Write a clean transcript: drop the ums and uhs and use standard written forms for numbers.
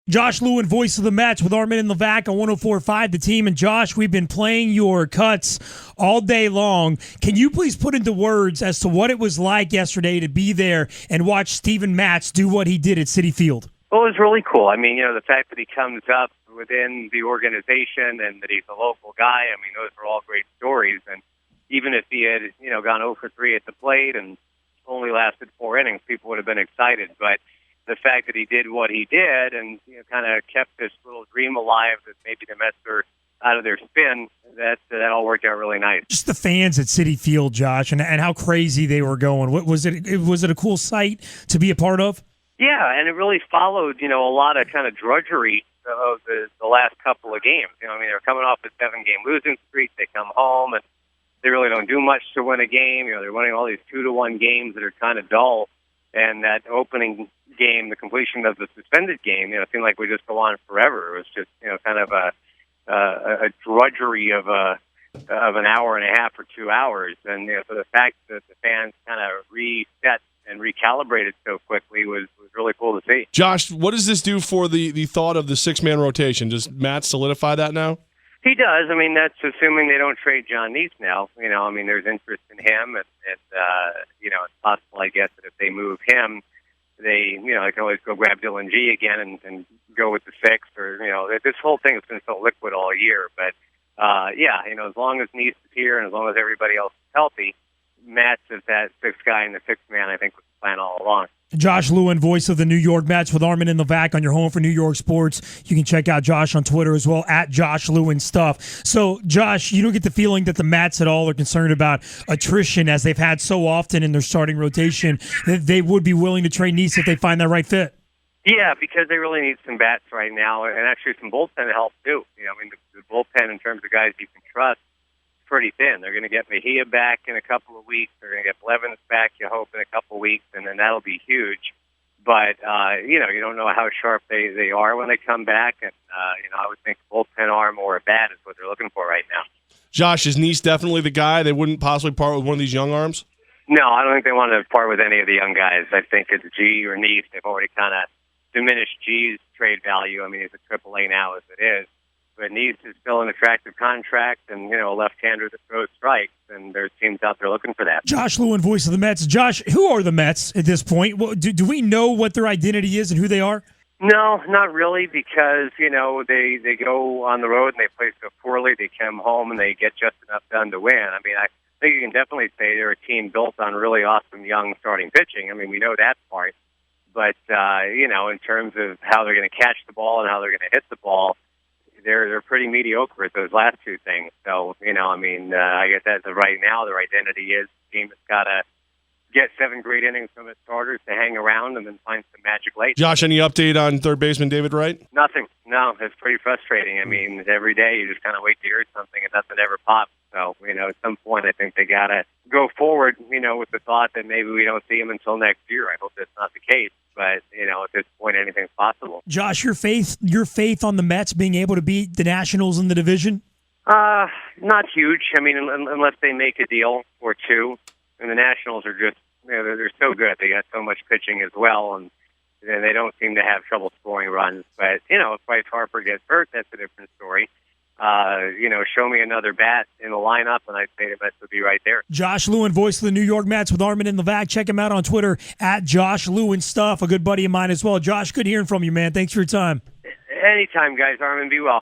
Josh Lewin, voice of the Mets, with Armen and Levack on 104.5 The Team. And Josh, we've been playing your cuts all day long. Can you please put into words as to what it was like yesterday to be there and watch Steven Matz do what he did at Citi Field? Well, it was really cool. I mean, the fact that he comes up within the organization and that he's a local guy, I mean, those are all great stories. And even if he had, gone 0 for 3 at the plate and only lasted 4 innings, people would have been excited. But the fact that he did what he did and kind of kept this little dream alive that maybe the Mets are out of their spin, that all worked out really nice. Just the fans at Citi Field, Josh, and how crazy they were going. What was it? Was it a cool sight to be a part of? Yeah, and it really followed, a lot of kind of drudgery of the last couple of games. They're coming off a 7-game losing streak. They come home and they really don't do much to win a game. They're winning all these 2-1 games that are kind of dull. And that opening game, the completion of the suspended game, it seemed like we just go on forever. It was just, kind of a drudgery of an hour and a half or 2 hours. And so the fact that the fans kind of reset and recalibrated so quickly was really cool to see. Josh, what does this do for the thought of the 6-man rotation? Does Matt solidify that now? He does. That's assuming they don't trade John Neese now. There's interest in him, and it's possible, I guess, that if they move him, they can always go grab Dylan G again and go with the 6. Or this whole thing has been so liquid all year. But as long as Neese is here and as long as everybody else is healthy, Matz is that 6th guy in the 6th man. I think was the plan all along. Josh Lewin, voice of the New York Mets, with Armen and Levack on your home for New York sports. You can check out Josh on Twitter as well, at Josh Lewin Stuff. So, Josh, you don't get the feeling that the Mets at all are concerned about attrition, as they've had so often in their starting rotation, that they would be willing to trade Neese if they find that right fit? Yeah, because they really need some bats right now, and actually some bullpen help too. The bullpen in terms of guys you can trust, pretty thin. They're going to get Mejia back in a couple of weeks. They're going to get Blevins back, you hope, in a couple of weeks, and then that'll be huge. But, you don't know how sharp they are when they come back. And, I would think bullpen arm or a bat is what they're looking for right now. Josh, is Neese definitely the guy? They wouldn't possibly part with one of these young arms? No, I don't think they want to part with any of the young guys. I think it's G or Neese. They've already kind of diminished G's trade value. He's a AAA now as it is. But Neese is still an attractive contract and, a left-hander that throws strikes, and there's teams out there looking for that. Josh Lewin, voice of the Mets. Josh, who are the Mets at this point? Do we know what their identity is and who they are? No, not really, because, they go on the road and they play so poorly. They come home and they get just enough done to win. I think you can definitely say they're a team built on really awesome young starting pitching. We know that part. But, in terms of how they're going to catch the ball and how they're going to hit the ball, they're pretty mediocre at those last two things. So, I guess as of right now, their identity is the team that's got to get 7 great innings from its starters to hang around and then find some magic late. Josh, any update on third baseman David Wright? Nothing. No, it's pretty frustrating. Every day you just kind of wait to hear something and nothing ever pops. So, at some point I think they got to go forward, with the thought that maybe we don't see him until next year. I hope that's not the case. But, at this point, anything's possible. Josh, your faith on the Mets being able to beat the Nationals in the division? Not huge. Unless they make a deal or two. And the Nationals are just, they're so good. They got so much pitching as well, and they don't seem to have trouble scoring runs. But, if Bryce Harper gets hurt, that's a different story. Show me another bat in the lineup, and I'd say the Mets would be right there. Josh Lewin, voice of the New York Mets, with Armen and Levack. Check him out on Twitter, at Josh Lewin Stuff, a good buddy of mine as well. Josh, good hearing from you, man. Thanks for your time. Anytime, guys. Armen, be well.